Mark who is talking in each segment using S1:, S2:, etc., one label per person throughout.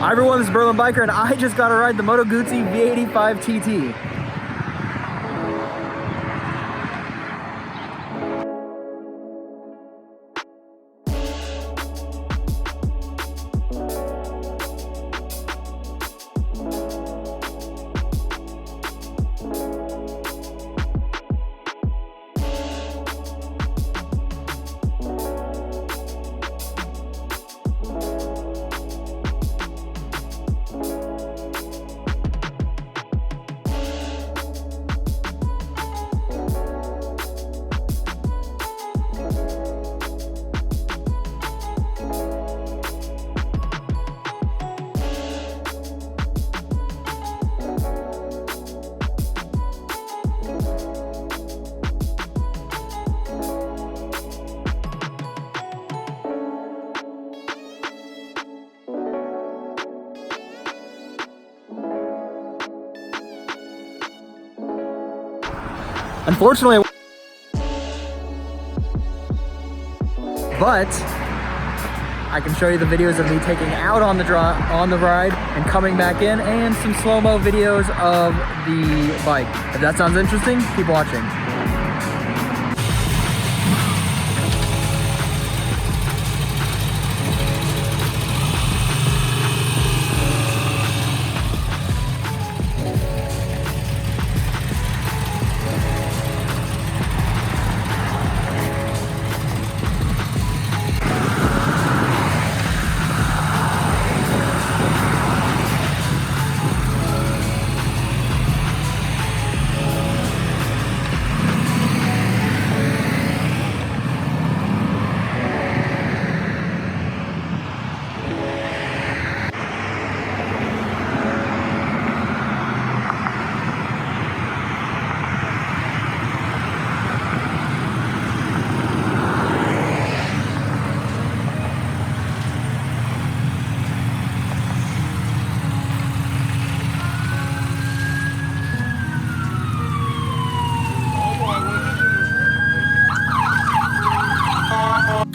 S1: Hi everyone, this is Berlin Biker and I just got to ride the Moto Guzzi V85 TT. Unfortunately, but I can show you the videos of me taking out on the ride and coming back in, and some slow-mo videos of the bike. If that sounds interesting, keep watching.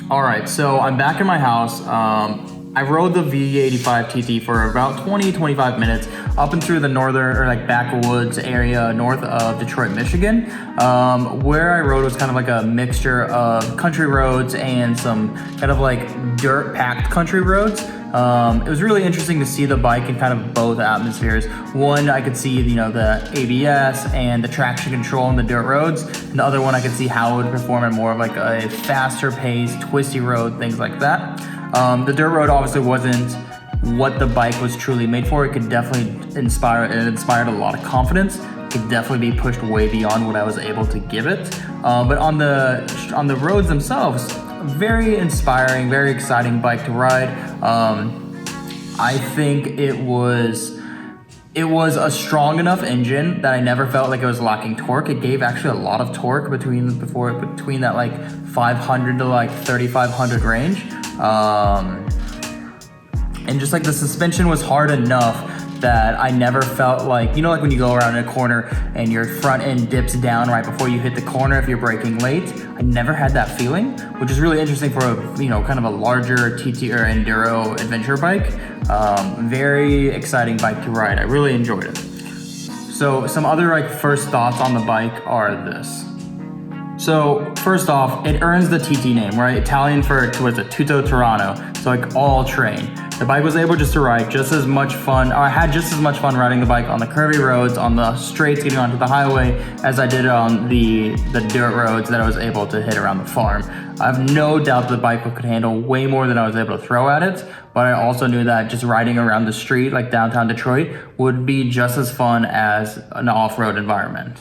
S1: All right, so I'm back in my house. I rode the V85 TT for about 20-25 minutes up and through the northern, or like backwoods area north of Detroit, Michigan. Where I rode was kind of like a mixture of country roads and some kind of like dirt-packed country roads. It was really interesting to see the bike in kind of both atmospheres. One, I could see, you know, the ABS and the traction control on the dirt roads. And the other one, I could see how it would perform in more of like a faster paced, twisty road, things like that. The dirt road obviously wasn't what the bike was truly made for. It could definitely inspired a lot of confidence. It could definitely be pushed way beyond what I was able to give it. But on the roads themselves, very inspiring, very exciting bike to ride. I think it was a strong enough engine that I never felt like it was lacking torque. It gave actually a lot of torque between that like 500 to like 3,500 range. And just like the suspension was hard enough that I never felt like, you know, like when you go around in a corner and your front end dips down right before you hit the corner if you're braking late. I never had that feeling, which is really interesting for a, you know, kind of a larger TT or enduro adventure bike. Very exciting bike to ride. I really enjoyed it. So some other like first thoughts on the bike are this. So first off, it earns the TT name, right? Italian for what's it, Tutto Terrano, so like all terrain. The bike was able just to ride just as much fun, or I had just as much fun riding the bike on the curvy roads, on the straights getting onto the highway, as I did on the dirt roads that I was able to hit around the farm. I have no doubt the bike could handle way more than I was able to throw at it, but I also knew that just riding around the street like downtown Detroit would be just as fun as an off-road environment.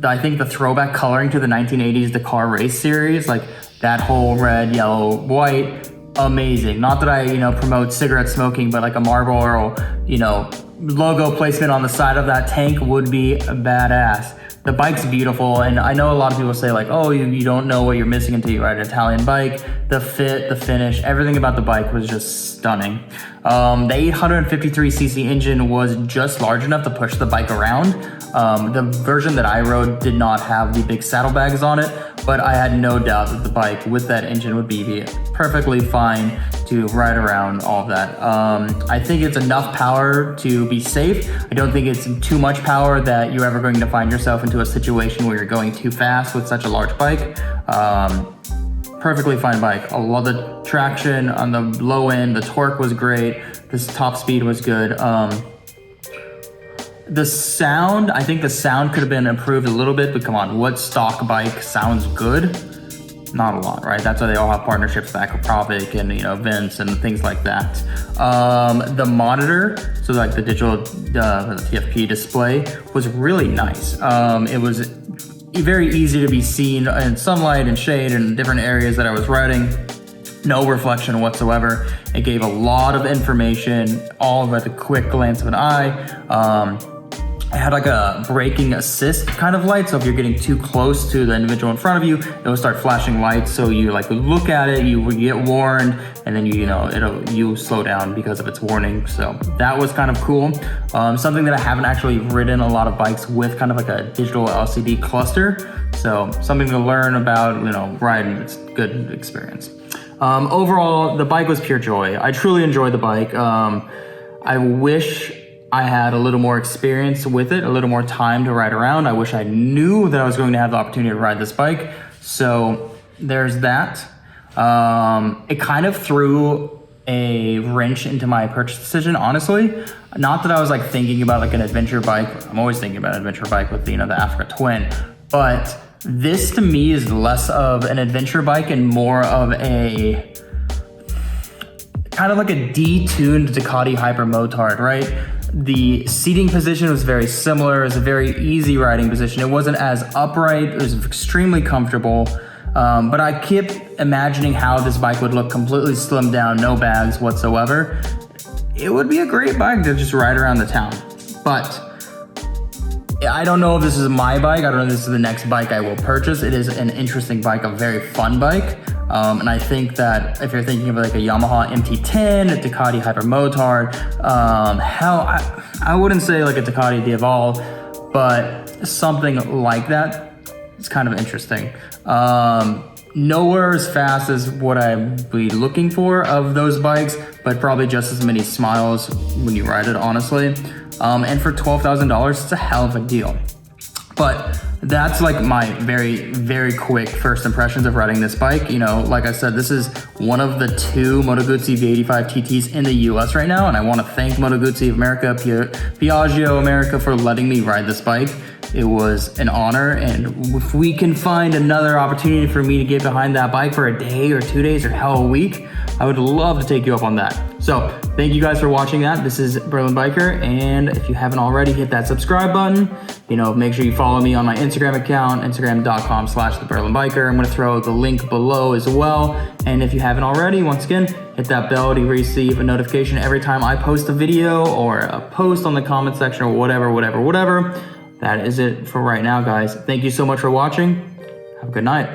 S1: I think the throwback coloring to the 1980s Dakar race series, like that whole red, yellow, white, amazing. Not that I, you know, promote cigarette smoking, but like a Marlboro, you know, logo placement on the side of that tank would be badass. The bike's beautiful, and I know a lot of people say like, oh, you don't know what you're missing until you ride an Italian bike. The fit, the finish, everything about the bike was just stunning. The 853cc engine was just large enough to push the bike around. The version that I rode did not have the big saddlebags on it, but I had no doubt that the bike with that engine would be perfectly fine to ride around all of that. I think it's enough power to be safe. I don't think it's too much power that you're ever going to find yourself into a situation where you're going too fast with such a large bike. Perfectly fine bike. I love the traction on the low end. The torque was great. This top speed was good. The sound, I think the sound could have been improved a little bit, but come on, what stock bike sounds good? Not a lot, right? That's why they all have partnerships with Akrapovic and, you know, Vince and things like that. The monitor, so like the digital the TFP display was really nice. It was very easy to be seen in sunlight and shade and different areas that I was riding. No reflection whatsoever. It gave a lot of information, all at a quick glance of an eye. It had like a braking assist kind of light, so if you're getting too close to the individual in front of you, it'll start flashing lights, so you like look at it, you get warned, and then you slow down because of its warning. So that was kind of cool. Something that I haven't actually ridden a lot of bikes with, kind of like a digital LCD cluster. So something to learn about, you know, riding. It's a good experience. Overall, the bike was pure joy. I truly enjoyed the bike. I wish I had a little more experience with it, a little more time to ride around. I wish I knew that I was going to have the opportunity to ride this bike. So there's that. It kind of threw a wrench into my purchase decision, honestly. Not that I was like thinking about like an adventure bike. I'm always thinking about an adventure bike with, you know, the Africa Twin. But this to me is less of an adventure bike and more of a kind of like a detuned Ducati Hyper Motard, right? The seating position was very similar. It was a very easy riding position. It wasn't as upright. It was extremely comfortable. But I kept imagining how this bike would look completely slimmed down, no bags whatsoever. It would be a great bike to just ride around the town. But I don't know if this is my bike. I don't know if this is the next bike I will purchase. It is an interesting bike, a very fun bike. And I think that if you're thinking of like a Yamaha MT-10, a Ducati Hyper Motard, I wouldn't say like a Ducati Diaval, but something like that, it's kind of interesting. Nowhere as fast as what I'd be looking for of those bikes, but probably just as many smiles when you ride it, honestly. And for $12,000, it's a hell of a deal. But that's like my very, very quick first impressions of riding this bike. You know, like I said, this is one of the 2 Moto Guzzi V85 TTs in the US right now. And I want to thank Moto Guzzi of America, Piaggio America for letting me ride this bike. It was an honor. And if we can find another opportunity for me to get behind that bike for a day or 2 days or hell a week, I would love to take you up on that. So thank you guys for watching that. This is Berlin Biker. And if you haven't already, hit that subscribe button. You know, make sure you follow me on my Instagram account, instagram.com/theberlinbiker. I'm going to throw the link below as well. And if you haven't already, once again, hit that bell to receive a notification every time I post a video or a post on the comment section or whatever. That is it for right now, guys. Thank you so much for watching. Have a good night.